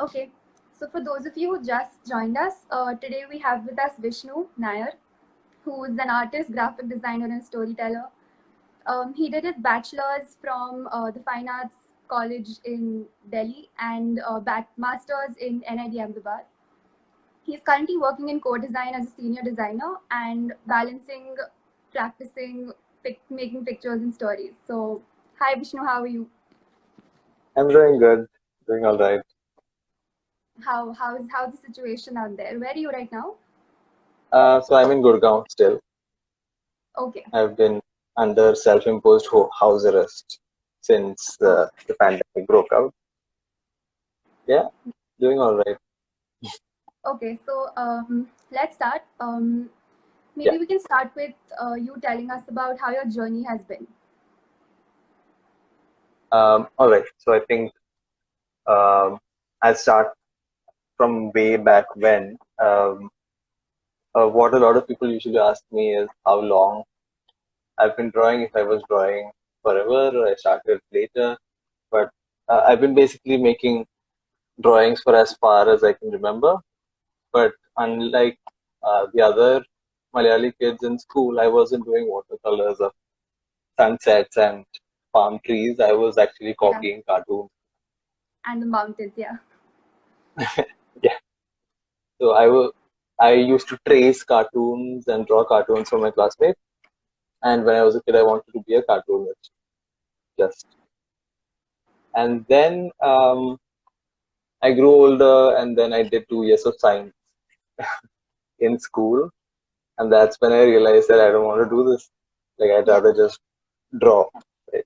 Okay, so for those of you who just joined us, today we have with us Vishnu Nair, who is an artist, graphic designer, and storyteller. He did his bachelor's from the Fine Arts College in Delhi and master's in NID Ahmedabad. He's currently working in Codesign as a senior designer and balancing, practicing, making pictures and stories. So, hi Vishnu, how are you? I'm doing good, doing all right. How's the situation out there? Where are you right now? So I'm in Gurugram still. Okay. I've been under self-imposed house arrest since the pandemic broke out. Yeah, doing all right. Okay, so let's start. Yeah. Maybe we can start with you telling us about how your journey has been. All right. So I think I'll start from way back when. What a lot of people usually ask me is how long I've been drawing. If I was drawing forever, or I started later. But I've been basically making drawings for as far as I can remember. But unlike the other Malayali kids in school, I wasn't doing watercolors of sunsets and palm trees. I was actually Yeah, copying cartoons. and the mountains. Yeah. Yeah. So I used to trace cartoons and draw cartoons for my classmates. And when I was a kid, I wanted to be a cartoonist. Just. And then I grew older, and then I did 2 years of science in school, and that's when I realized that I don't want to do this. Like I'd Yeah. rather just draw. Right?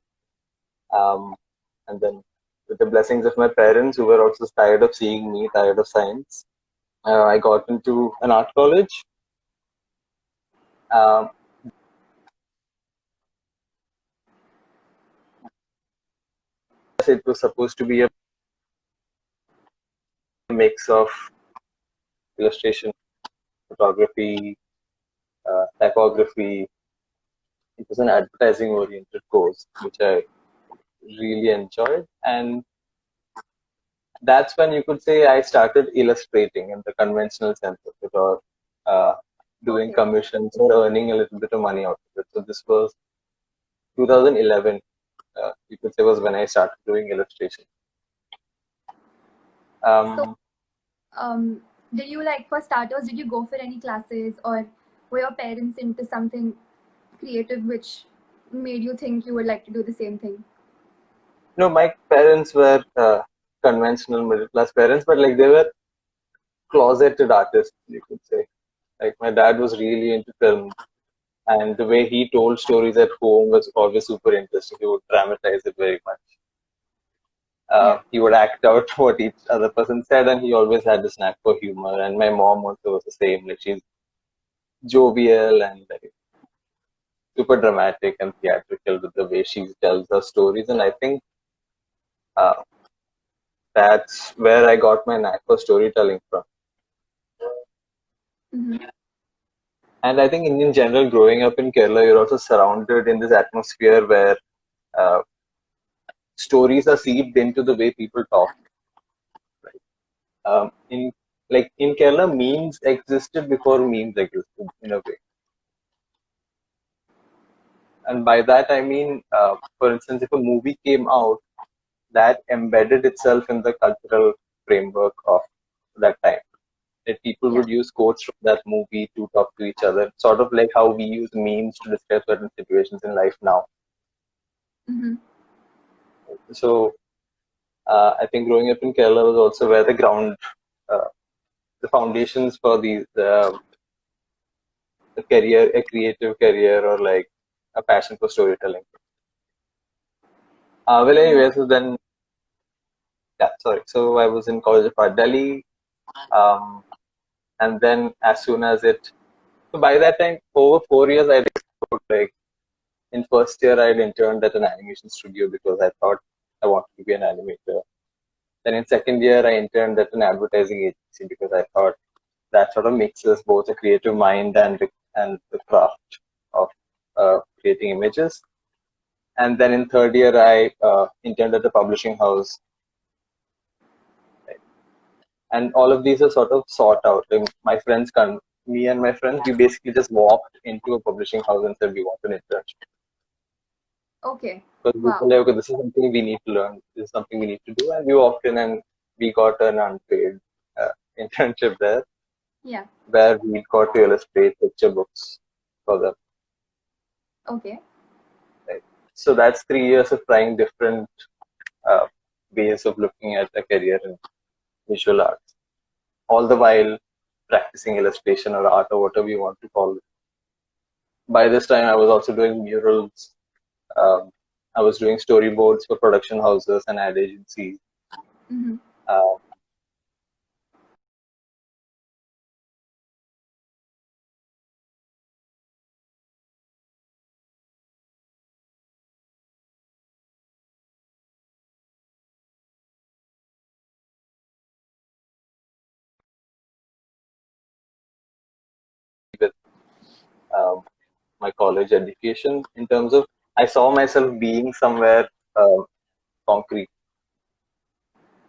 And then with the blessings of my parents, who were also tired of seeing me tired of science, I got into an art college. Um, it was supposed to be a mix of illustration, photography, typography. It was an advertising oriented course, which I really enjoyed. And that's when you could say I started illustrating in the conventional sense of it, or uh, doing Okay. commissions or earning a little bit of money out of it. So this was 2011. You could say was when I started doing illustration. So, Um, um, did you like for starters? Did you go for any classes, or were your parents into something creative which made you think you would like to do the same thing? no, my parents were conventional middle class parents, but like they were closeted artists, you could say. Like my dad was really into film, and the way he told stories at home was always super interesting. He would dramatize it very much. Yeah. He would act out what each other person said, and he always had a knack for humor. And my mom also was the same. Like she's jovial and like super dramatic and theatrical with the way she tells her stories. And I think uh, that's where I got my knack for storytelling from. Mm-hmm. And I think in general, growing up in Kerala, you're also surrounded in this atmosphere where uh, stories are seeped into the way people talk. Right? In like in Kerala, memes existed before memes existed in a way. And by that I mean, for instance, if a movie came out that embedded itself in the cultural framework of that time, that people Yeah. would use quotes from that movie to talk to each other, sort of like how we use memes to describe certain situations in life now. Mm-hmm. So I think growing up in Kerala was also where uh, the foundations for a career, a creative career, or like a passion for storytelling. Well, So, anyway, so then, yeah, sorry. So I was in College of Art Delhi, um, and then as soon as so by that time, over 4 years, I like in first year, I'd interned at an animation studio because I thought I wanted to be an animator. Then in second year, I interned at an advertising agency because I thought that sort of mixes both a creative mind and the craft of creating images. And then in third year, I interned at a publishing house. and all of these are sort of sought out. Like my friends can, me and my friends, we basically just walked into a publishing house and said we want an internship. Okay. Because we Wow. feel like, okay, this is something we need to learn. This is something we need to do, and we walked in and we got an unpaid internship there, Yeah. where we got to illustrate picture books for them. Okay. Right? So that's 3 years of trying different uh, ways of looking at a career in visual arts, all the while practicing illustration or art or whatever you want to call it. By this time, I was also doing murals. Um, I was doing storyboards for production houses and ad agencies. Mm-hmm. Uh, with um, my college education, in terms of I saw myself being somewhere concrete,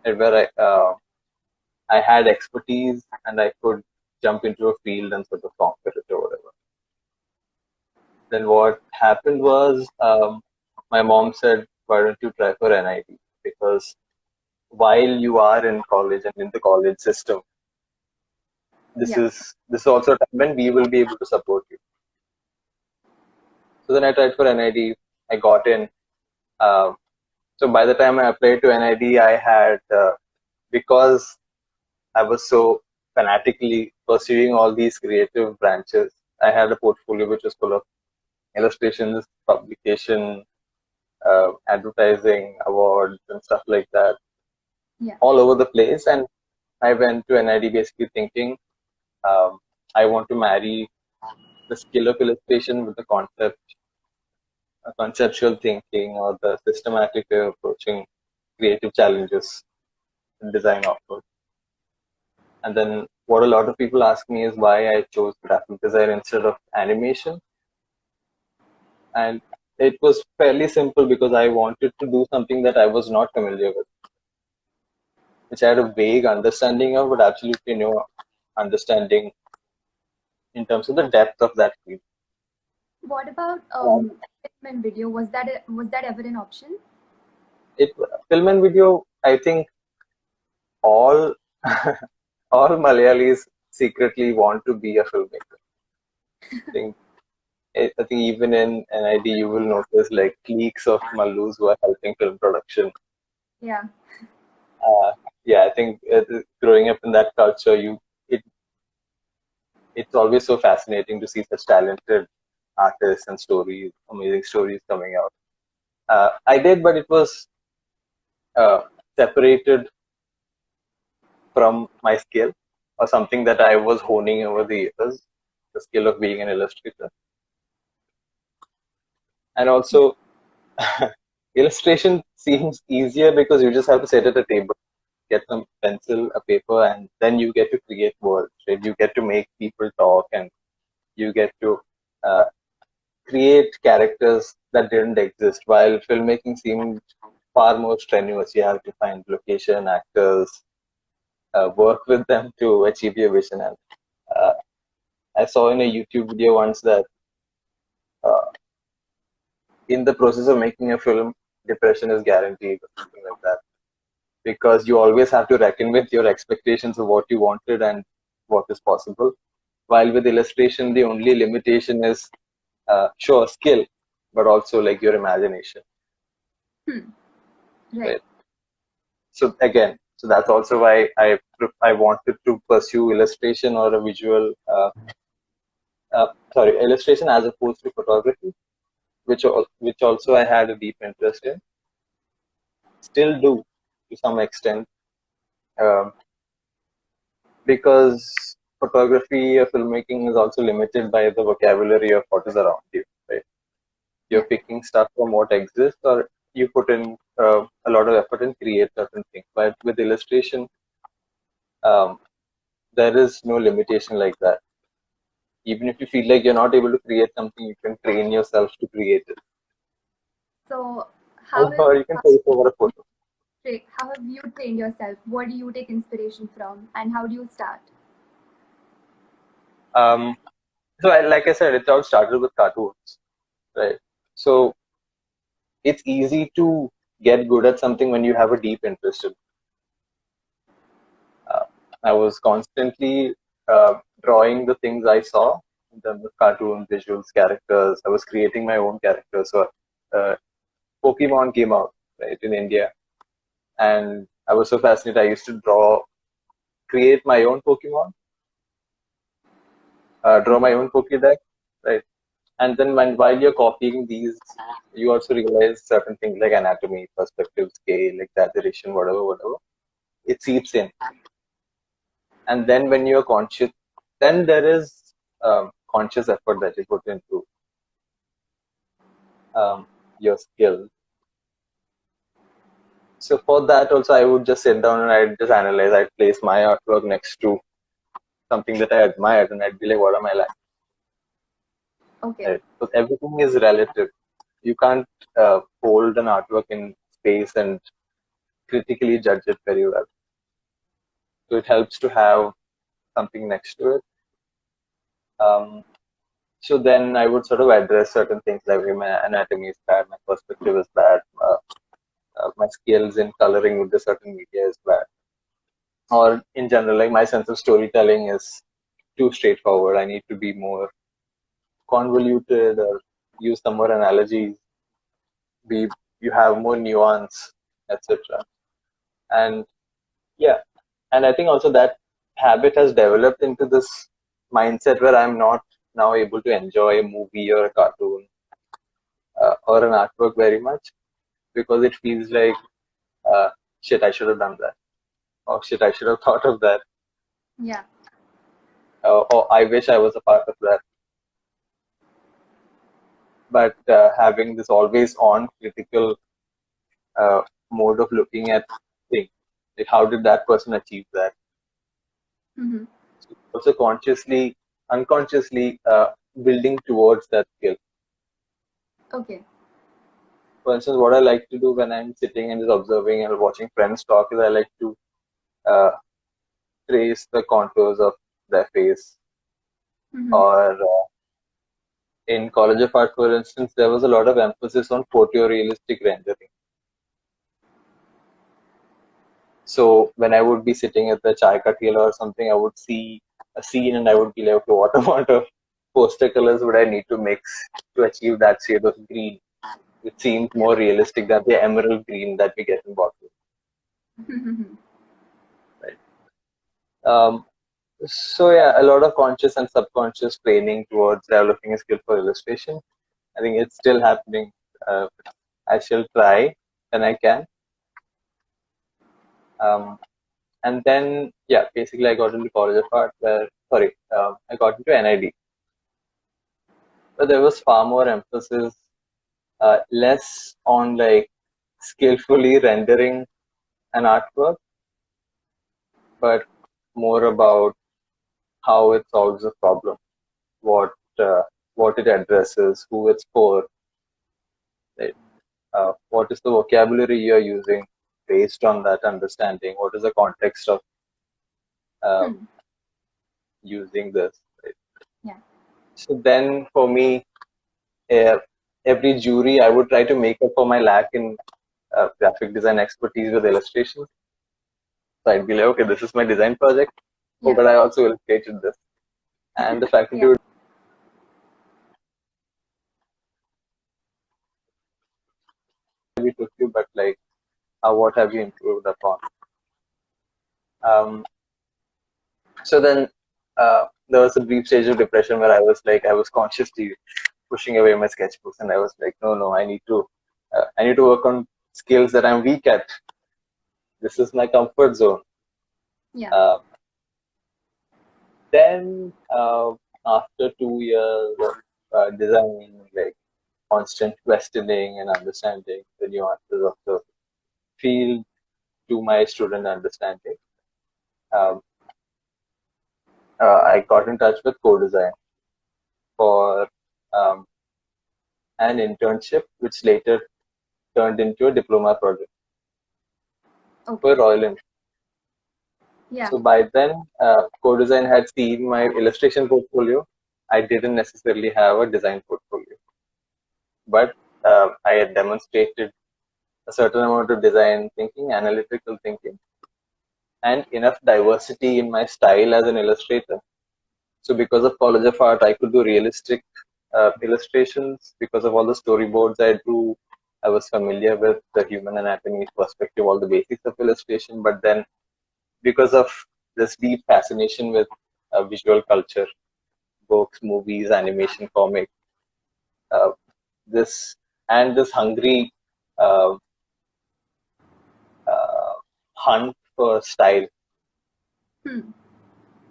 where I had expertise and I could jump into a field and sort of conquer it or whatever. Then what happened was my mom said, "Why don't you try for NIT?" Because while you are in college and in the college system, Yeah. this is also a time when we will be able to support you. So then I tried for NIT. I got in. Um, so by the time I applied to NIT, I had because I was so fanatically pursuing all these creative branches. I had a portfolio which was full of illustrations, publication, advertising, awards, and stuff like that, Yeah. all over the place. And I went to NID basically thinking I want to marry the skill of illustration with the conceptual thinking, or the systematic way of approaching creative challenges in design offers. And then what a lot of people ask me is why I chose graphic design instead of animation. And it was fairly simple because I wanted to do something that I was not familiar with, which I had a vague understanding of, but absolutely no understanding in terms of the depth of that field. What about Um, film and video? Was that ever an option? it Film and video, I think all all Malayalis secretly want to be a filmmaker. I think I think even in NID you will notice like cliques of Mallus who are helping film production. Yeah. Uh, yeah, I think growing up in that culture, it it's always so fascinating to see such talented artists and stories, amazing stories coming out. I did, but it was uh, separated from my skill, or something that I was honing over the years, the skill of being an illustrator. And also, illustration seems easier because you just have to sit at a table, get some pencil, a paper, and then you get to create worlds. Right? You get to make people talk, and you get to uh, create characters that didn't exist. While filmmaking seemed far more strenuous, you have to find location, actors, work with them to achieve your vision. And uh, I saw in a YouTube video once that uh, in the process of making a film, depression is guaranteed, or something like that, because you always have to reckon with your expectations of what you wanted and what is possible. While with illustration, the only limitation is sure skill, but also like your imagination. Hmm. Right. Right. So again, so that's also why I wanted to pursue illustration or a visual, sorry, illustration as opposed to photography, which also I had a deep interest in, still do to some extent, um, because photography or filmmaking is also limited by the vocabulary of what is around you. Right, you're Yeah. picking stuff from what exists, or you put in a lot of effort and create certain things. But with illustration, um, there is no limitation like that. Even if you feel like you're not able to create something, you can train yourself to create it, So how is or you can take over a photo. you trained yourself? What do you take inspiration from, and how do you start? So like I said, it all started with cartoons, right? So it's easy to get good at something when you have a deep interest in it. I was constantly drawing the things I saw in terms of cartoon visuals, characters. I was creating my own characters. So uh, Pokemon came out, right, in India, and I was so fascinated. I used to create my own Pokemon, draw my own Pokédex, right? And then while you're copying these, you also realize certain things like anatomy, perspective, scale, exaggeration, whatever. It seeps in. And then when you're conscious, then there is conscious effort that you put into your skill. So for that also, I would just sit down and I'd just analyze. I'd place my artwork next to something that I admired, and I'd be like, "What am I like?" Okay. Right? Because everything is relative. You can't hold an artwork in space and critically judge it very well. So it helps to have something next to it. Um, so then I would sort of address certain things like okay, my anatomy is bad, my perspective is bad, my skills in coloring with the certain media is bad, or in general, like my sense of storytelling is too straightforward. I need to be more convoluted or use some more analogies. Be you have more nuance, etc. And yeah, and I think also that habit has developed into this mindset where I'm not now able to enjoy a movie or a cartoon or an artwork very much because it feels like uh, shit, I should have done that, or shit, I should have thought of that, Yeah. or I wish I was a part of that. But having this always on critical uh, mode of looking at things, like how did that person achieve that? Mm-hmm. So also consciously, unconsciously building towards that skill. Okay. For instance, what I like to do when I'm sitting and just observing and watching friends talk is I like to uh, trace the contours of their face. Mm-hmm. Or in College of Art, for instance, there was a lot of emphasis on photorealistic rendering. So when I would be sitting at the chai katila or something, I would see a scene and I would be like, okay, what amount of poster colors would I need to mix to achieve that shade of green? It seemed Yeah. more realistic than the emerald green that we get in bottles, Mm-hmm. right? So yeah, a lot of conscious and subconscious training towards developing a skill for illustration. I think it's still happening. Uh, I shall try when I can. Um, and then yeah, basically I got into College of Art where I got into NID, but there was far more emphasis, less on like skillfully rendering an artwork, but more about how it solves a problem, what uh, what it addresses, who it's for, right? What is the vocabulary you're using based on that understanding? What is the context of uh, Hmm. using this? Right? Yeah. So then, for me, uh, every jury I would try to make up for my lack in graphic design expertise with illustrations. So I'd be like, okay, this is my design project. Oh, Yeah. but I also illustrated this. And the faculty Yeah. would be took you, but like, what have you improved upon? Um, so then there was a brief stage of depression where I was like, I was consciously pushing away my sketchbooks, and I was like, no, I need to work on skills that I'm weak at. This is my comfort zone. Yeah. Uh, then after 2 years of design, like constant questioning and understanding the nuances of the field to my student understanding, um, I got in touch with Codesign for um, an internship, which later turned into a diploma project. Okay. for Royal Enfield. Yeah. So by then, Codesign had seen my illustration portfolio. I didn't necessarily have a design portfolio, but I had demonstrated a certain amount of design thinking, analytical thinking, and enough diversity in my style as an illustrator. So because of College of Art, I could do realistic illustrations. Because of all the storyboards I drew, I was familiar with the human anatomy perspective, all the basics of illustration. But then, because of this deep fascination with visual culture, books, movies, animation, comics, uh, this and this hungry uh, uh, hunt for style. Hmm.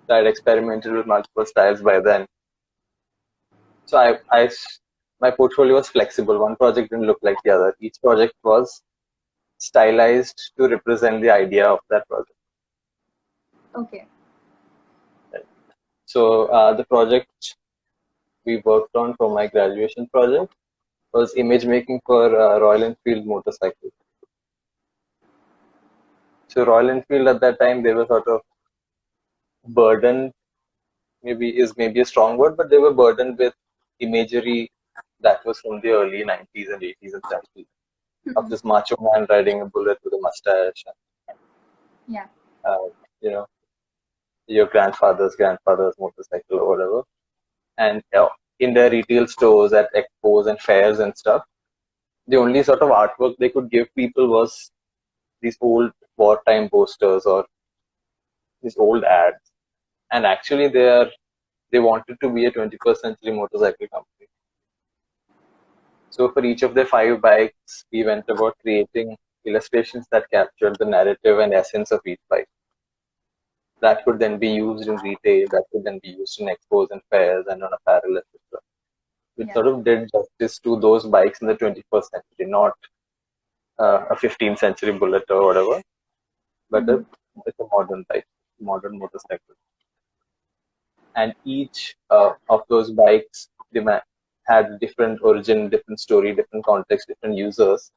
So I'd experimented with multiple styles by then. So my portfolio was flexible. One project didn't look like the other. Each project was stylized to represent the idea of that project. Okay. So the project we worked on for my graduation project was image making for Royal Enfield motorcycles. So Royal Enfield at that time, they were sort of burdened, maybe a strong word, but they were burdened with imagery that was from the early 90s and 80s and 70s of Hmm. this macho man riding a bullet with a mustache, Yeah. uh, you know, your grandfather's motorcycle or whatever. And in their retail stores at expos and fairs and stuff, the only sort of artwork they could give people was these old wartime posters or these old ads. And actually, they wanted to be a 21st century motorcycle company. So for each of their 5 bikes, we went about creating illustrations that captured the narrative and essence of each bike. That could then be used in retail, that could then be used in expos and fairs and on apparel, etc. Which Yeah. sort of did justice to those bikes in the 21st century, not a 15th century bullet or whatever, but Hmm. it's a modern bike, modern motorcycle. And each of those bikes had different origin, different story, different context, different users.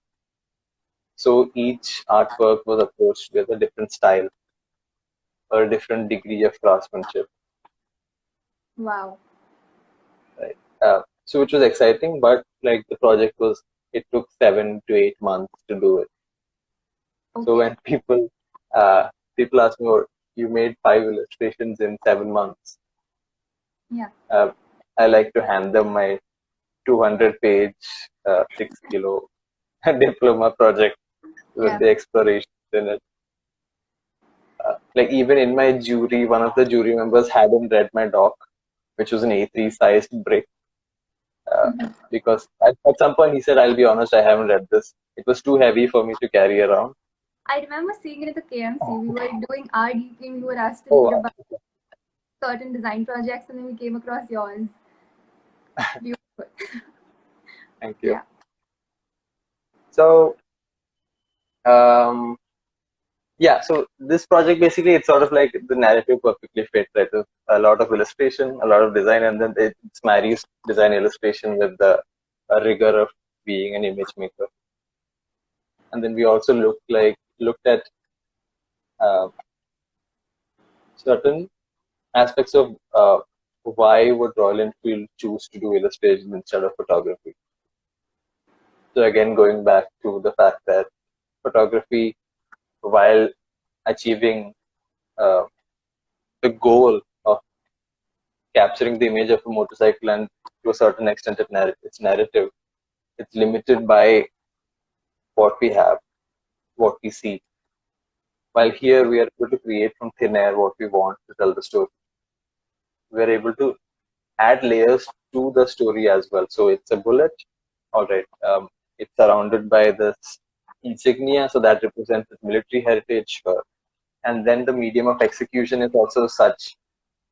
So each artwork was approached with a different style or a different degree of craftsmanship, Wow. right? So which was exciting, but like the project was, it took 7 to 8 months to do it. So Okay. when people ask me, "Oh, you made 5 illustrations in 7 months," Yeah. uh, I like to hand them my 200-page, 6 kilo diploma project with Yeah. the explorations in it. Like even in my jury, one of the jury members hadn't read my doc, which was an A3 sized brick, uh, Mhm. because at some point he said, "I'll be honest, I haven't read this. It was too heavy for me to carry around." I remember seeing it at the KMC. We were doing our DP. We were asked to Oh, read about certain design projects, and then we came across yours. Beautiful. thank you. Yeah. So, um, yeah, so this project basically, it's sort of like the narrative perfectly fit, right? A lot of illustration, a lot of design, and then it marries design illustration with the rigor of being an image maker. And then we also looked at uh, certain aspects of why would Royal Enfield choose to do illustration instead of photography. So again, going back to the fact that photography, while achieving uh, the goal of capturing the image of a motorcycle and to a certain extent its narrative, it's limited by what we have, what we see. While here we are able to create from thin air what we want to tell the story. We are able to add layers to the story as well. So it's a bullet, all right. It's surrounded by this insignia, so that represents its military heritage. And then the medium of execution is also such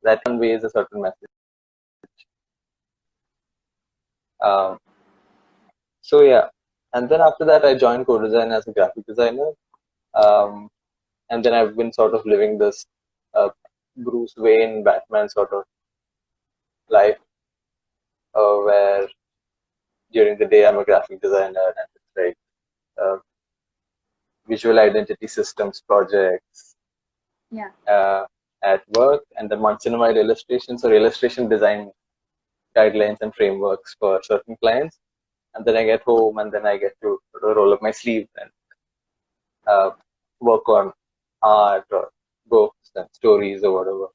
that conveys a certain message. Um, so yeah, and then after that, I joined Codesign as a graphic designer. Um, and then I've been sort of living this uh, Bruce Wayne, Batman sort of life, where during the day I'm a graphic designer, and it's like uh, visual identity systems projects Yeah. at work, and then once in a while illustrations or illustration design guidelines and frameworks for certain clients. And then I get home, and then I get to roll up my sleeves and work on art or books and stories or whatever.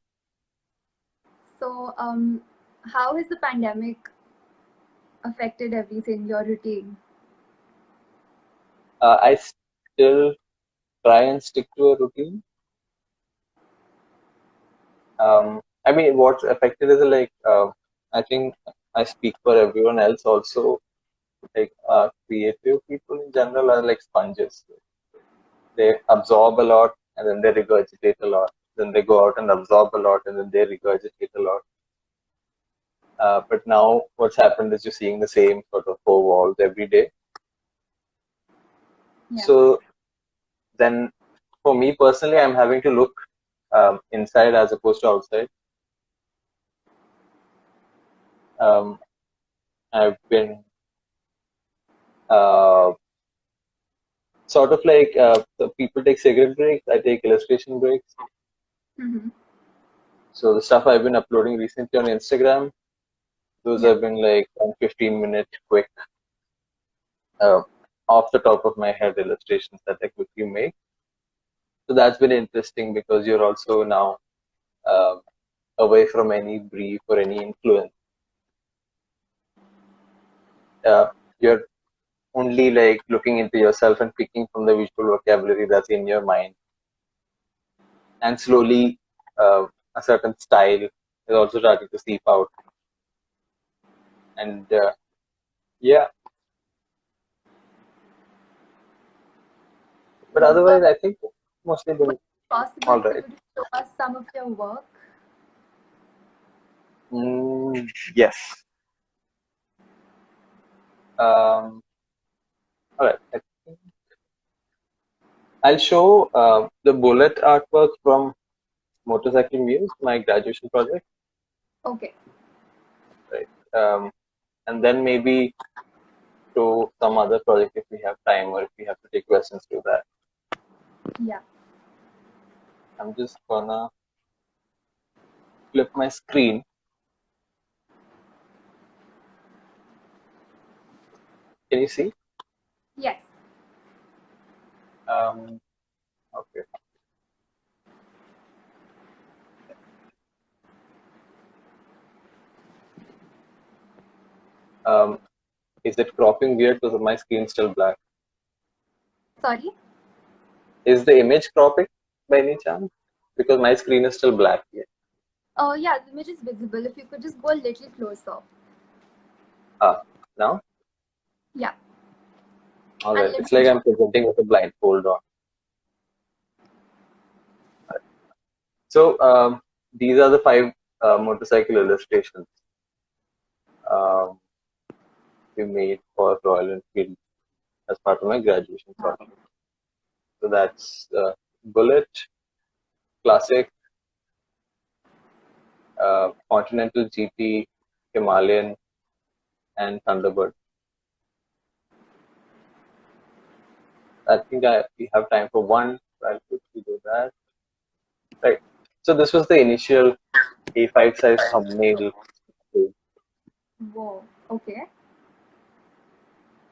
So, how has the pandemic affected everything, your routine? I still try and stick to a routine. I mean, what's affected is like, I think I speak for everyone else also. Like, creative people in general are like sponges. They absorb a lot and then they regurgitate a lot. Then they go out and absorb a lot and then they regurgitate a lot. But now what's happened is you're seeing the same sort of four walls every day. Yeah. So then for me personally, I'm having to look inside as opposed to outside. I've been sort of like the people take cigarette breaks, I take illustration breaks. Mm-hmm. So the stuff I've been uploading recently on Instagram, those Yeah. have been like 15-minute quick, uh, off the top of my head illustrations that I quickly make. So that's been interesting because you're also now uh, away from any brief or any influence. You're only like looking into yourself and picking from the visual vocabulary that's in your mind. And slowly, a certain style is also starting to seep out. And yeah, but Would otherwise, I think mostly would been it be possible all for right. you to show us some of your work? Yes. All right. I'll show the bullet artwork from Motorcycle Muse, my graduation project, Okay. right? And then maybe to some other project if we have time or if we have to take questions to that. Yeah. I'm just gonna flip my screen. Can you see? Yes. Okay. Is it cropping weird because my screen's still black? Sorry. Is the image cropping by any chance? Because my screen is still black here. Yeah, the image is visible. If you could just go a little closer. Now? Yeah. All And right. little It's like bit. I'm presenting with a blindfold on. So these are the 5 motorcycle illustrations um, we made for Royal Enfield as part of my graduation project. So that's Bullet, Classic, Continental GT, Himalayan, and Thunderbird. I think we have time for one. So I'll quickly do that. Right. So this was the initial A5 size thumbnail. Whoa. Okay.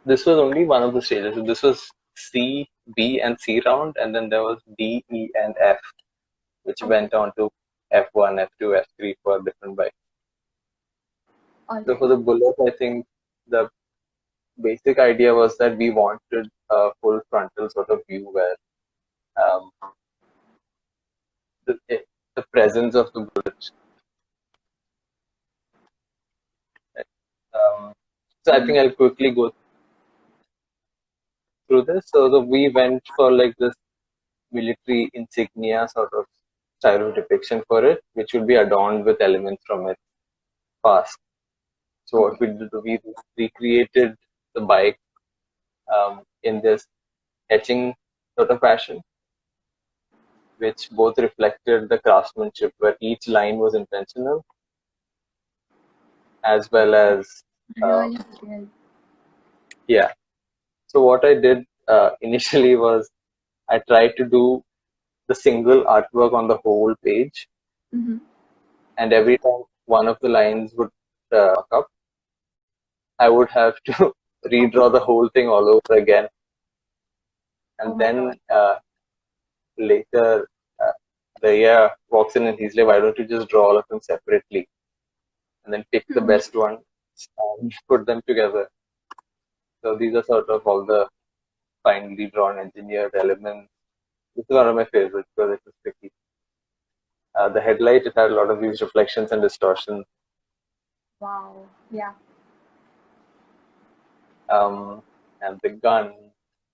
This was only one of the stages. So this was C, B, and C round, and then there was D, E, and F, which Okay. went on to F1, F2, F3 for different bikes. All So right. for the Bullet, I think the basic idea was that we wanted a full frontal sort of view where um, the, the presence of the bullet. So I Mm-hmm. think I'll quickly go through this. So we went for like this military insignia sort of style of depiction for it, which would be adorned with elements from its past. So what Okay. we did, we recreated the bike in this etching sort of fashion, which both reflected the craftsmanship, where each line was intentional, as well as uh, Really detailed. yeah. So what I did initially was I tried to do the single artwork on the whole page, Mm-hmm. and every time one of the lines would fuck up, I would have to redraw the whole thing all over again. Oh And my then God. later, the AI walks in and he's like, "Why don't you just draw all of them separately and then pick the Mm-hmm. best one and put them together?" So these are sort of all the finely drawn engineered elements. This is one of my favorites because it was tricky. The headlight, it had a lot of these reflections and distortions. Wow. Yeah. And the gun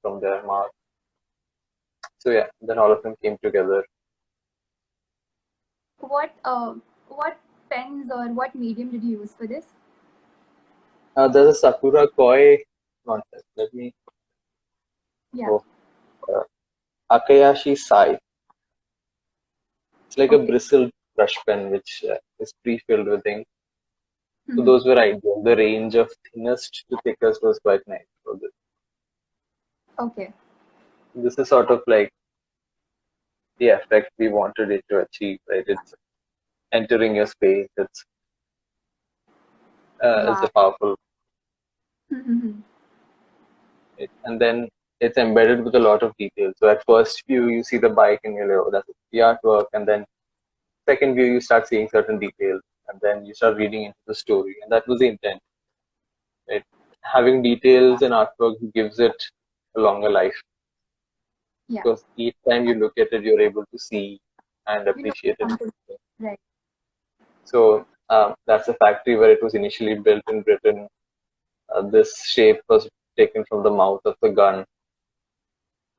from their mouth. So yeah, then all of them came together. What pens or what medium did you use for this? There's a Sakura Koi concept. Let me Yeah. go. Uh, Akayashi Sai. It's like a Okay. bristled brush pen which is pre-filled with ink. So Mm-hmm. those were ideal. The range of thinnest to thickest was quite nice for this. Okay. This is sort of like the effect we wanted it to achieve, right? It's entering your space. It's Wow. a powerful, Mm-hmm. and then it's embedded with a lot of detail. So at first view, you see the bike and you're like, oh, that's the artwork, and then second view, you start seeing certain details, and then you start reading into the story, and that was the intent. Right? Having details in artwork gives it a longer life Yeah. because each time you look at it, you're able to see and You know appreciate it. something. Right. So that's a factory where it was initially built in Britain. This shape was taken from the mouth of the gun.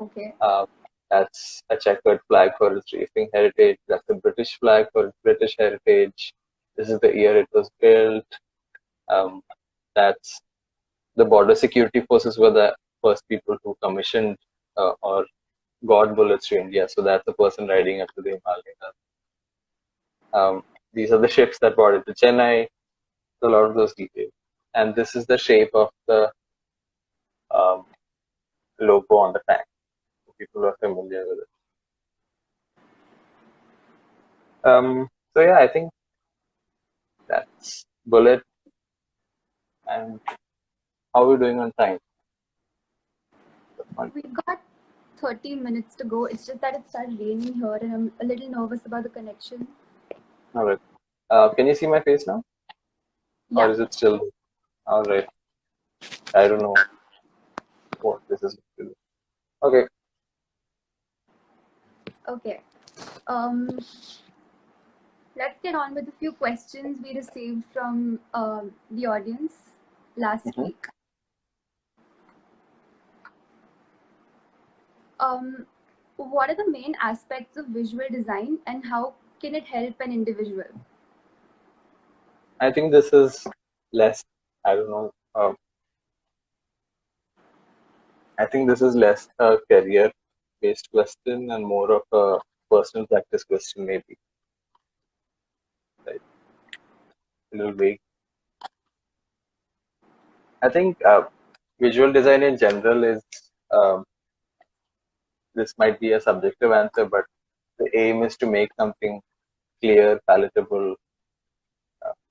Okay. Uh, that's a checkered flag for its racing heritage. That's a British flag for its British heritage. This is the year it was built. Um, that's the border security forces were the first people who commissioned or got bullets to India. So that's the person riding up to the Himalayas. These are the ships that brought it to Chennai. A lot of those details. And this is the shape of the um, logo on the tank. People are familiar with it. So yeah, I think that's bullet. And how are we doing on time? We've got 30 minutes to go. It's just that it started raining here and I'm a little nervous about the connection. All right. Can you see my face now, or Yeah. is it still? All right. I don't know what this is. Okay. Okay. Um, let's get on with a few questions we received from the audience last Mm-hmm. week. What are the main aspects of visual design and how can it help an individual? I think this is less. I don't know. I think this is less a career-based question and more of a personal practice question, maybe. Right? A little vague. I think visual design in general is. This might be a subjective answer, but the aim is to make something clear, palatable,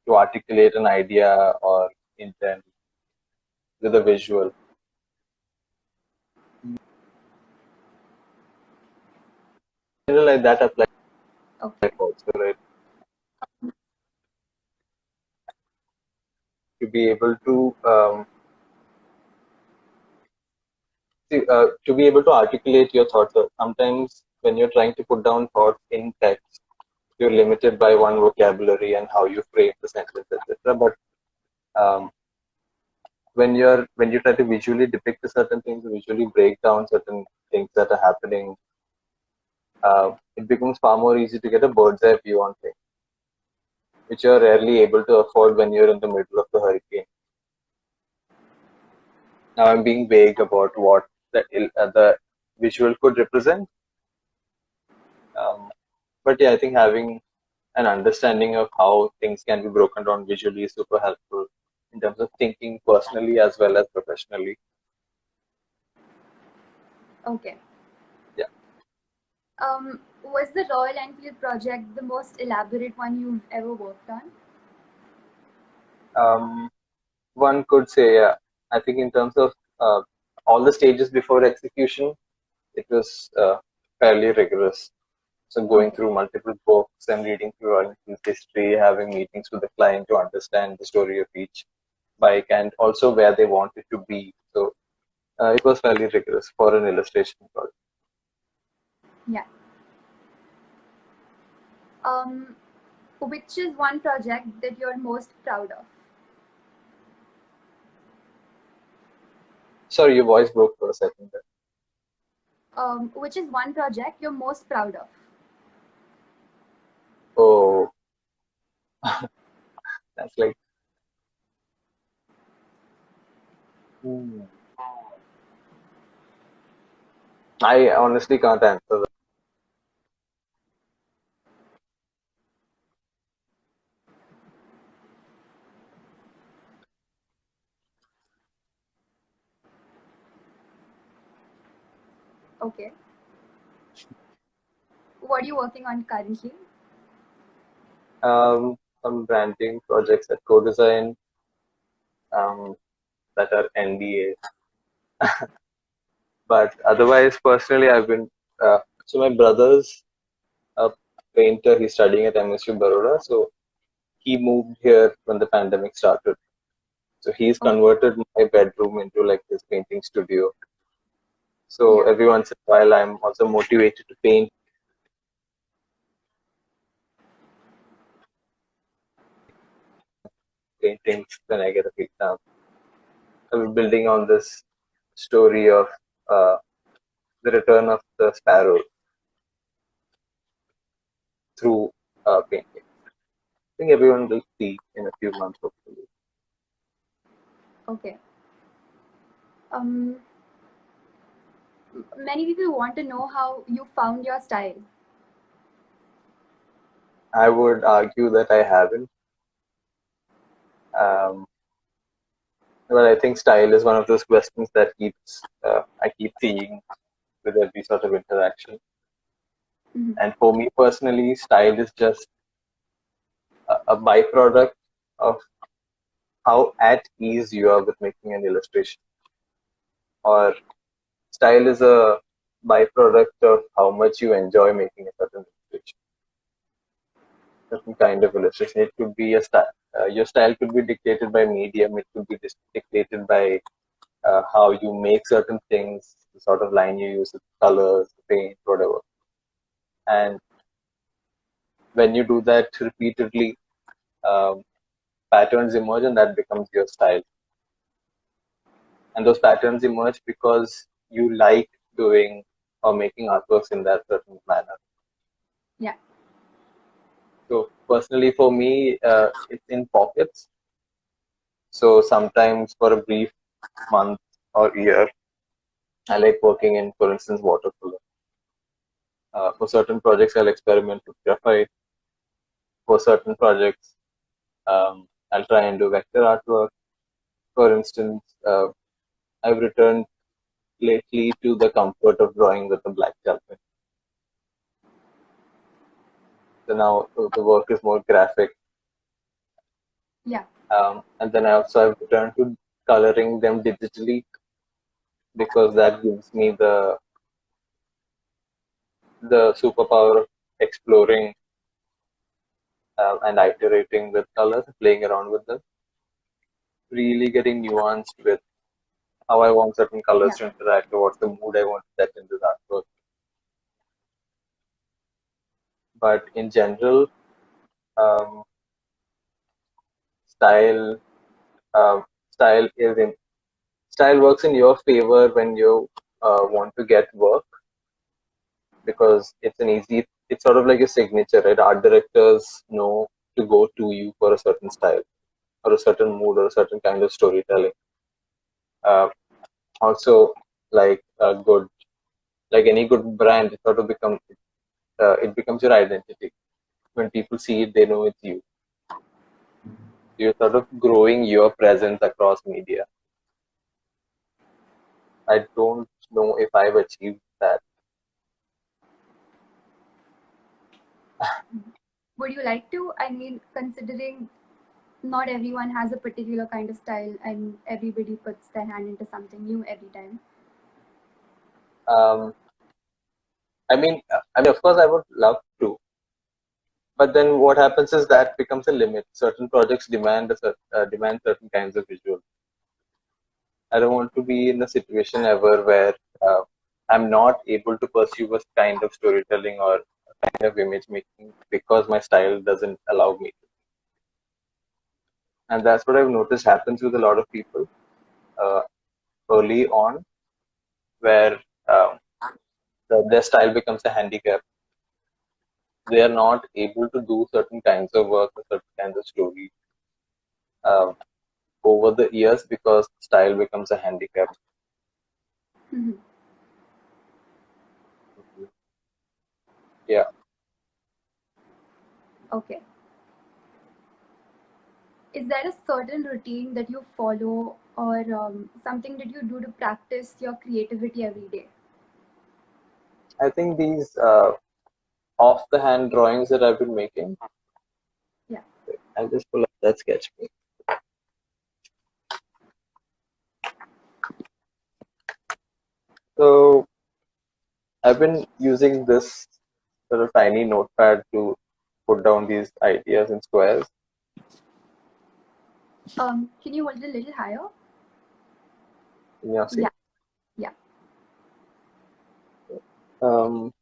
to articulate an idea or intent with a visual. Something like that applies Okay. also, right? To be able to to be able to articulate your thoughts. Sometimes when you're trying to put down thoughts in text, you're limited by one vocabulary and how you frame the sentence, etc. But um, when you try to visually depict a certain things, visually break down certain things that are happening, it becomes far more easy to get a bird's eye view on things, which you're rarely able to afford when you're in the middle of the hurricane. Now I'm being vague about what the visual could represent, but yeah, I think having an understanding of how things can be broken down visually is super helpful in terms of thinking personally as well as professionally. Okay. Yeah. Was the Royal Enfield project the most elaborate one you've ever worked on? One could say, yeah. I think in terms of all the stages before execution, it was fairly rigorous. So going Okay. through multiple books and reading through Royal Enfield's history, having meetings with the client to understand the story of each bike and also where they want it to be. So it was fairly rigorous for an illustration project. Yeah. Um, which is one project that you're most proud of? Sorry, your voice broke for a second there. Which is one project you're most proud of? Oh, that's like, hmm. I honestly can't answer that. Okay. What are you working on currently? Some branding projects at Codesign um, that are NDA. But otherwise, personally, I've been. So my brother's a painter. He's studying at MSU Baroda. So he moved here when the pandemic started. So he's Okay. converted my bedroom into like his painting studio. So Yeah. every once in a while, I'm also motivated to paint paintings when I get a free time. I'm building on this story of uh, the return of the sparrow through painting. I think everyone will see in a few months, hopefully. Okay. Um, Many people want to know how you found your style. I would argue that I haven't. Um, but I think style is one of those questions that I keep seeing with every sort of interaction. Mhm. And for me personally, style is just a byproduct of how at ease you are with making an illustration, or style is a byproduct of how much you enjoy making a certain illustration, certain kind of illustration. It could be a style. Your style could be dictated by medium. It could be dictated by how you make certain things, the sort of line you use, the colors, the paint, whatever. And when you do that repeatedly, um, patterns emerge, and that becomes your style. And those patterns emerge because you like doing or making artworks in that certain manner. Yeah. So personally, for me, it's in pockets. So sometimes for a brief month or year, I like working in, for instance, watercolor. For certain projects, I'll experiment with graphite. For certain projects, I'll try and do vector artwork. For instance, I've returned lately to the comfort of drawing with a black gel pen. So now the work is more graphic. Yeah. And then I also have returned to coloring them digitally because that gives me the superpower of exploring and iterating with colors, playing around with them, really getting nuanced with how I want certain colors Yeah. to interact or what's the mood I want to set into that work. But in general, um, style uh, style is in style works in your favor when you want to get work because it's sort of like a signature, right? Art directors know to go to you for a certain style or a certain mood or a certain kind of storytelling. Uh, Also, like a good, like any good brand, it sort of it becomes your identity. When people see it, they know it's you. You're sort of growing your presence across media. I don't know if I've achieved that. Would you like to? I mean, considering not everyone has a particular kind of style and everybody puts their hand into something new every time. Of course, I would love to, but then what happens is that becomes a limit. Certain projects demand certain kinds of visuals. I don't want to be in a situation ever where uh, I'm not able to pursue a kind of storytelling or a kind of image making because my style doesn't allow me to. And that's what I've noticed happens with a lot of people uh, early on, where um, their style becomes a handicap. They are not able to do certain kinds of work or certain kinds of stories uh, over the years because style becomes a handicap. Mm-hmm. Yeah. Okay. Is there a certain routine that you follow or something that you do to practice your creativity every day? I think these off the hand drawings that I've been making, Yeah. I'll just pull up that sketch. So I've been using this sort of tiny notepad to put down these ideas in squares. Can you hold it a little higher? Can you see? Yeah. Yeah. Um,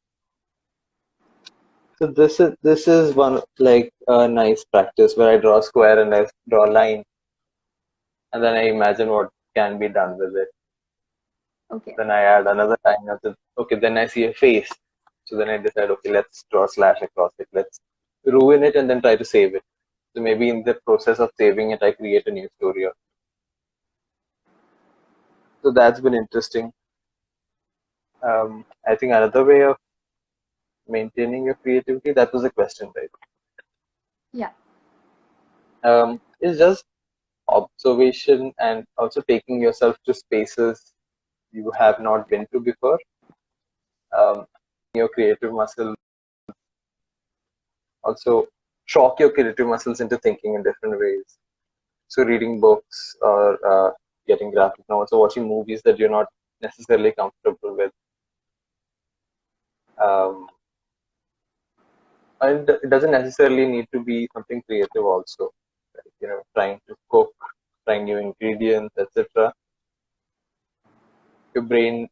so this is one like a nice practice where I draw a square and I draw a line, and then I imagine what can be done with it. Okay. Then I add another line. Okay, then I see a face. So then I decide, okay, let's draw a slash across it. Let's ruin it and then try to save it. So maybe in the process of saving it, I create a new story. So that's been interesting. I think another way of maintaining your creativity, that was a question, right? Yeah. Is just observation and also taking yourself to spaces you have not been to before. Your creative muscle, also shock your creative muscles into thinking in different ways. So reading books or getting graphic novels or watching movies that you're not necessarily comfortable with. Um, and it doesn't necessarily need to be something creative also. Like, trying to cook, trying new ingredients, etc. Your brain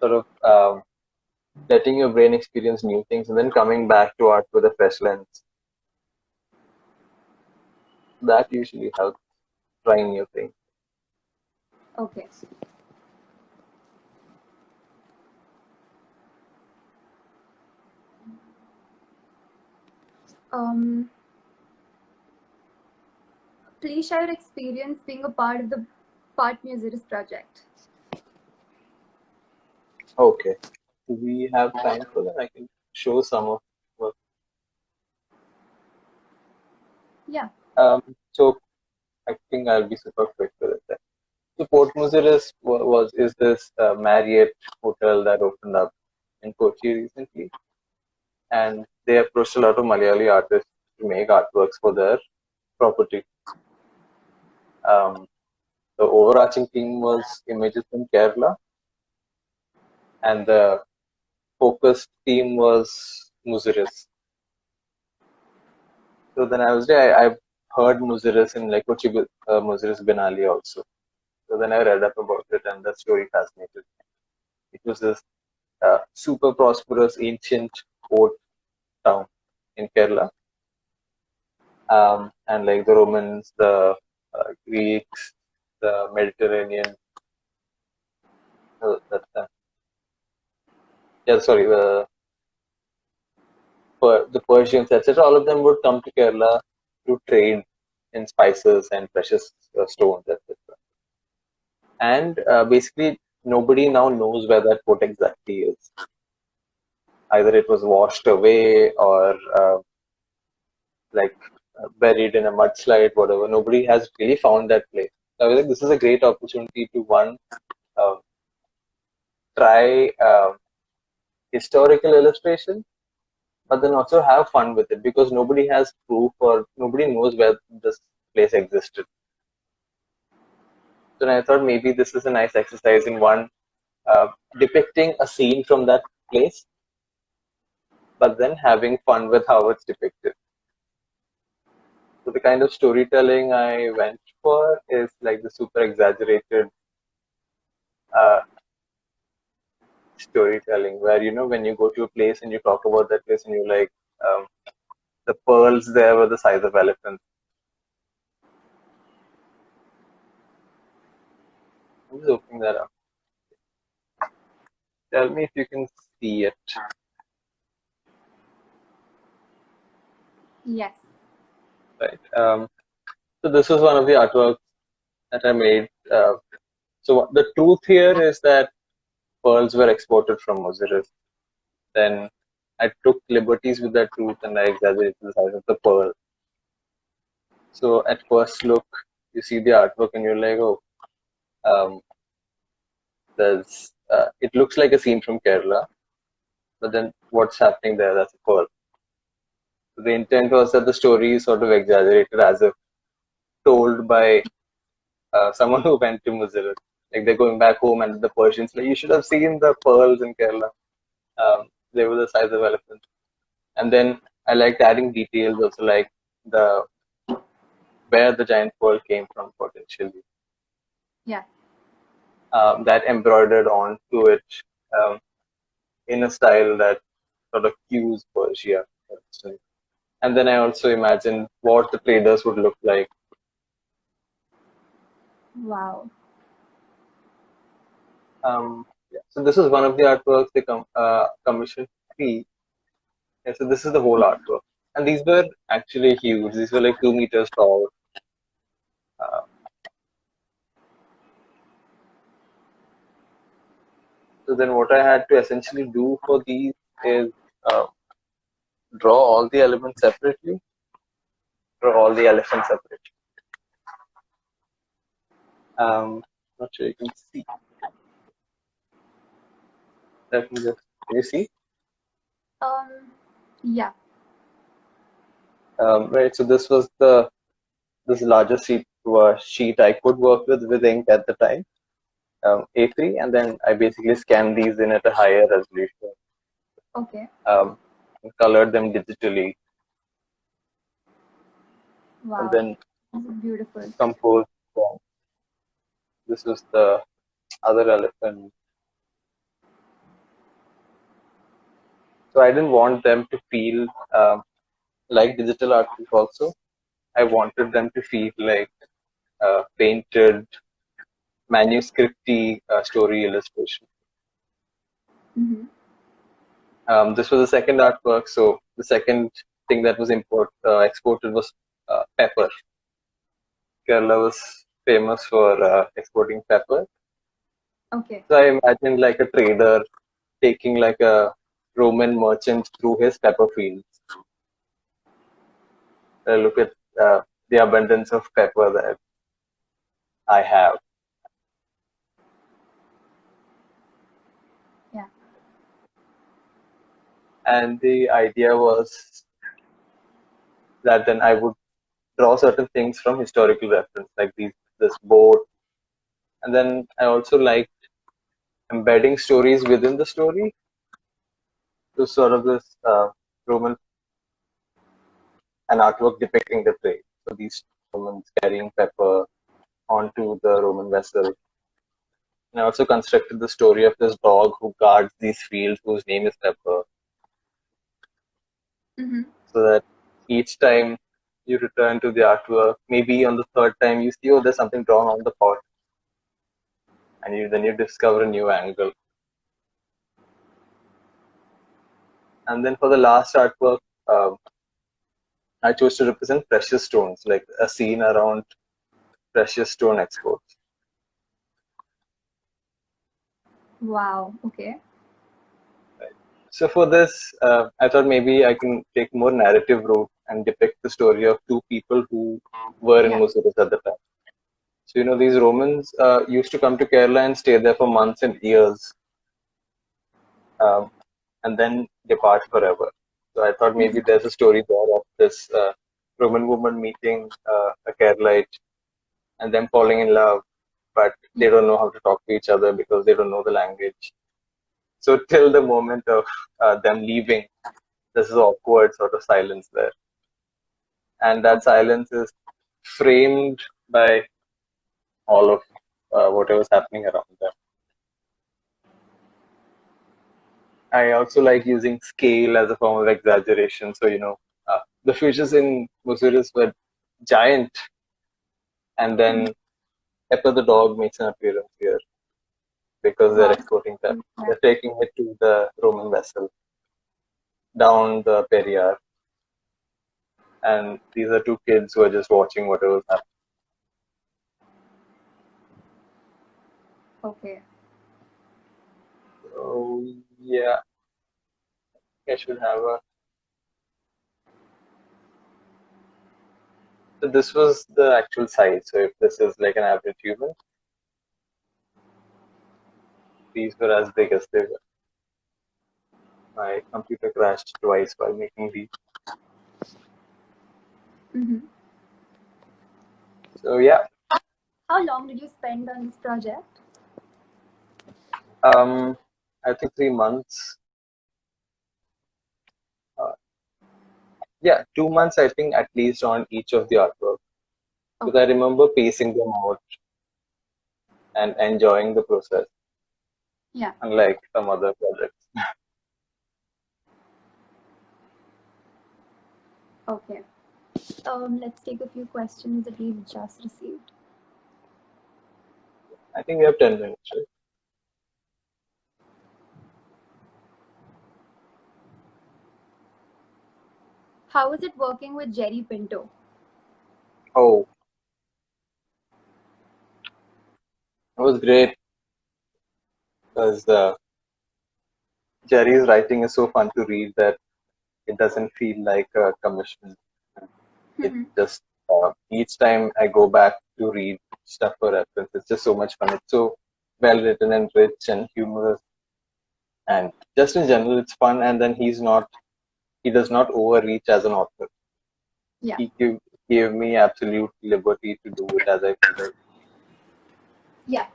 sort of letting your brain experience new things and then coming back to art with a fresh lens. That usually helps trying new things. Okay. Um, please share your experience being a part of the Part Music's project. Okay. Do we have time for that? I can show some of what. Yeah. So I think I'll be super quick with it. So Port Muziris is this Marriott hotel that opened up in Kochi recently, and they approached a lot of Malayali artists to make artworks for their property. The overarching theme was images from Kerala, and the focused theme was Muziris. So then I've heard Muziris in like Kochi Muziris Benali also. So then I read up about it, and the story fascinated me. It was this super prosperous ancient port town in Kerala, and like the Romans, the Greeks, the Mediterranean, that, yeah, sorry, the Persians, etc. All of them would come to Kerala to trade in spices and precious stones, etc. And basically, nobody now knows where that port exactly is. Either it was washed away or like buried in a mudslide, whatever. Nobody has really found that place. So I was like, this is a great opportunity to uh, try historical illustration, but then also have fun with it, because nobody has proof or nobody knows where this place existed. So I thought maybe this is a nice exercise in one, depicting a scene from that place, but then having fun with how it's depicted. So the kind of storytelling I went for is like the super exaggerated storytelling, where when you go to a place and you talk about that place and you're like, um, the pearls there were the size of elephants. I'm just opening that up. Tell me if you can see it. Yes. Right. So this was one of the artworks that I made. So the truth here is that pearls were exported from Muziris. Then I took liberties with that truth and I exaggerated the size of the pearl. So at first look, you see the artwork and you're like, oh, um, it looks like a scene from Kerala, but then what's happening there? That's a pearl. So the intent was that the story is sort of exaggerated as if told by someone who went to Muziris. Like they're going back home and the Persians like, you should have seen the pearls in Kerala. They were the size of elephants. And then I liked adding details also, like the where the giant pearl came from potentially. Yeah. That embroidered onto it in a style that sort of cues Persia, for instance. And then I also imagined what the traders would look like. Wow. Yeah. So this is one of the artworks they commissioned free. Yeah, so this is the whole artwork. And these were actually huge. These were like 2 meters tall. Uh, so then what I had to essentially do for these is uh, draw all the elements separately, draw all the elephants separately. Not sure you can see. Let me just, can you see? Yeah. Right, so this was this larger sheet I could work with ink at the time, A3, and then I basically scanned these in at a higher resolution, Okay. and colored them digitally, and Wow. then This is beautiful. composed them. This was the other elephant. So I didn't want them to feel like digital artwork also. I wanted them to feel like painted, manuscripty story illustration. Mm-hmm. This was the second artwork. So the second thing that was exported was pepper. Kerala was famous for exporting pepper. Okay. So I imagined like a trader taking like a Roman merchant through his pepper fields. Look at the abundance of pepper that I have. Yeah. And the idea was that then I would draw certain things from historical reference, like this boat. And then I also liked embedding stories within the story to sort of this Roman, an artwork depicting the trade. So these Romans carrying pepper onto the Roman vessel. And I also constructed the story of this dog who guards these fields, whose name is Pepper, Mm-hmm. so that each time you return to the artwork, maybe on the third time you see, oh, there's something drawn on the pot, and then you discover a new angle. And then for the last artwork, I chose to represent precious stones, like a scene around precious stone exports. Wow. Okay. So for this, I thought maybe I can take more narrative route and depict the story of two people who were in Yeah. Muziris at the time. So these Romans used to come to Kerala and stay there for months and years, um, and then depart forever. So I thought maybe there's a story there of this Roman woman meeting a Keralite and them falling in love, but they don't know how to talk to each other because they don't know the language. So till the moment of them leaving, this is awkward sort of silence there, and that silence is framed by all of whatever's happening around them. I also like using scale as a form of exaggeration. So the fishes in Musuris were giant, and then Pepper the dog makes an appearance here because they're Wow. exporting that. They're taking it to the Roman vessel down the Perrier, and these are two kids who are just watching whatever's happening. Okay. So yeah, I should have a. So this was the actual size. So if this is like an average human, these were as big as they were. My computer crashed twice while making these. Mm-hmm. So yeah, How long did you spend on this project? I think 3 months. Uh, yeah, 2 months I think at least on each of the artwork. Because I remember pacing them out and enjoying the process, Yeah. unlike some other projects. Okay. Let's take a few questions that we've just received. I think we have 10 minutes, right? How was it working with Jerry Pinto? Oh, it was great because Jerry's writing is so fun to read that it doesn't feel like a commission. It just, each time I go back to read stuff for reference, it's just so much fun. It's so well written and rich and humorous. And just in general, it's fun. And then he does not overreach as an author. Yeah. He gave me absolute liberty to do it as I feel like. Yeah.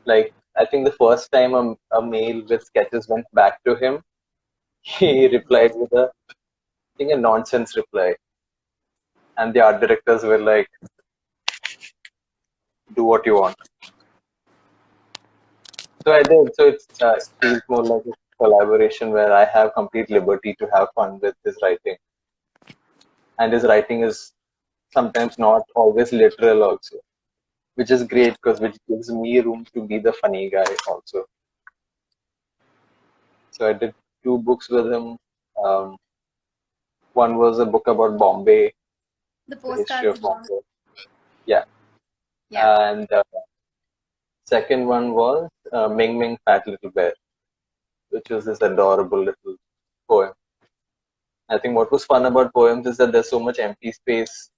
Like I think the first time a mail with sketches went back to him, he replied with I think a nonsense reply, and the art directors were like, "Do what you want." So I did. So it feels more like a collaboration where I have complete liberty to have fun with his writing, and his writing is sometimes not always literal also, which is great because which gives me room to be the funny guy also. So I did 2 books with him. Um, one was a book about Bombay, The the history postcards of of Bombay. Bombay. Yeah, Yeah. and second one was Ming Ming Fat Little Bear, which was this adorable little poem. I think what was fun about poems is that there's so much empty space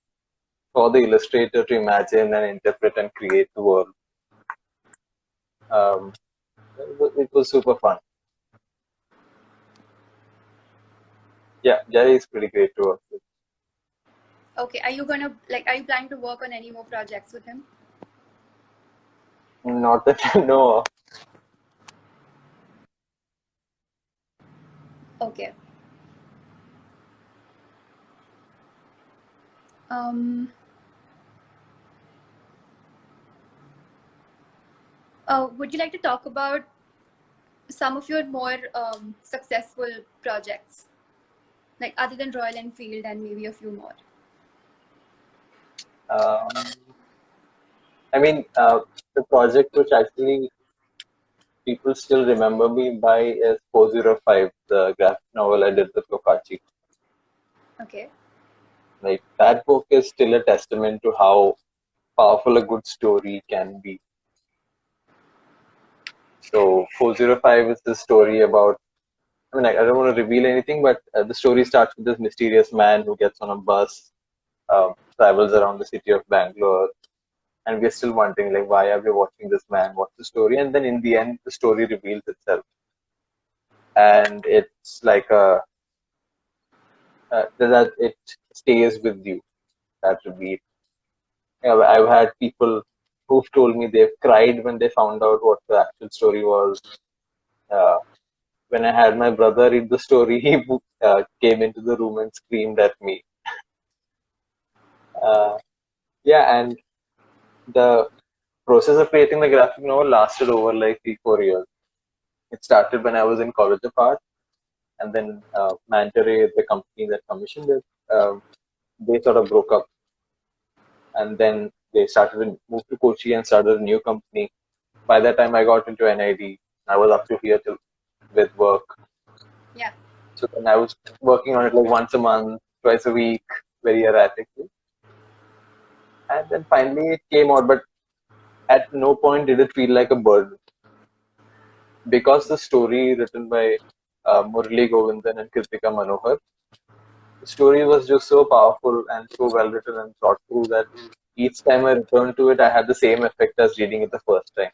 for the illustrator to imagine and interpret and create the world. Um, it was super fun. Yeah, Jerry is pretty great to work with. Okay. Are you planning to work on any more projects with him? Not that I know of. Okay. Um. Would you like to talk about some of your more successful projects, like other than Royal Enfield and maybe a few more? I mean, the project which actually people still remember me by is 405, the graphic novel I did with Lokachi. Okay. Like that book is still a testament to how powerful a good story can be. So 405 is the story about. I mean, I don't want to reveal anything, but the story starts with this mysterious man who gets on a bus, travels around the city of Bangalore, and we're still wondering, like, why are we watching this man? What's the story? And then in the end, the story reveals itself, and it's like that it stays with you. That reveal. I've had people who've told me they've cried when they found out what the actual story was. Uh, when I had my brother read the story, he came into the room and screamed at me. Yeah, and the process of creating the graphic novel lasted over like 3-4 years. It started when I was in College of Art, and then Mantaray, the company that commissioned it, they sort of broke up, and then they started moved to Kochi and started a new company. By that time, I got into NID. I was up to here with work. Yeah. So then I was working on it like once a month, twice a week, very erratically. And then finally it came out, but at no point did it feel like a burden. Because the story written by Murali Govindan and Kritika Manohar, the story was just so powerful and so well written and thought through that each time I returned to it, I had the same effect as reading it the first time.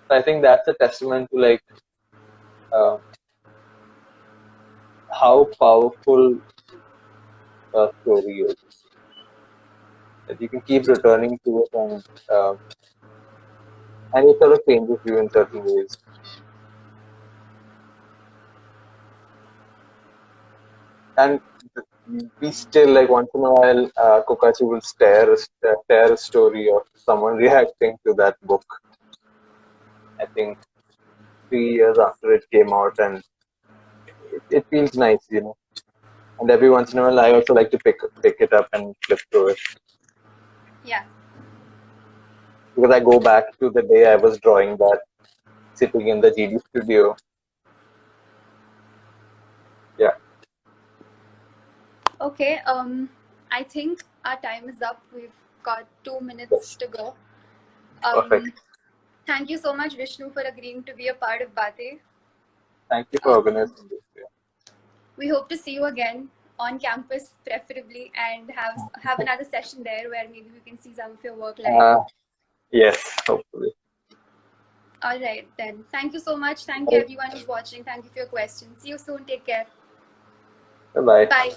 So I think that's a testament to like how powerful a story is. That you can keep returning to it, and it sort of changes you in certain ways. And we still, like, once in a while, Kokachi will share a story of someone reacting to that book. I think 3 years after it came out, and it feels nice, you know. And every once in a while, I also like to pick it up and flip through it. Yeah. Because I go back to the day I was drawing that, sitting in the GD studio. Yeah. Okay. I think our time is up. We've got 2 minutes Yes. to go. Perfect. Thank you so much, Vishnu, for agreeing to be a part of Baatein. Thank you for organizing this. Yeah. We hope to see you again on campus, preferably, and have another session there where maybe we can see some of your work live. Yes, hopefully. All right, then. Thank you so much. Thank you, everyone who's watching. Thank you for your questions. See you soon. Take care. Bye-bye. Bye.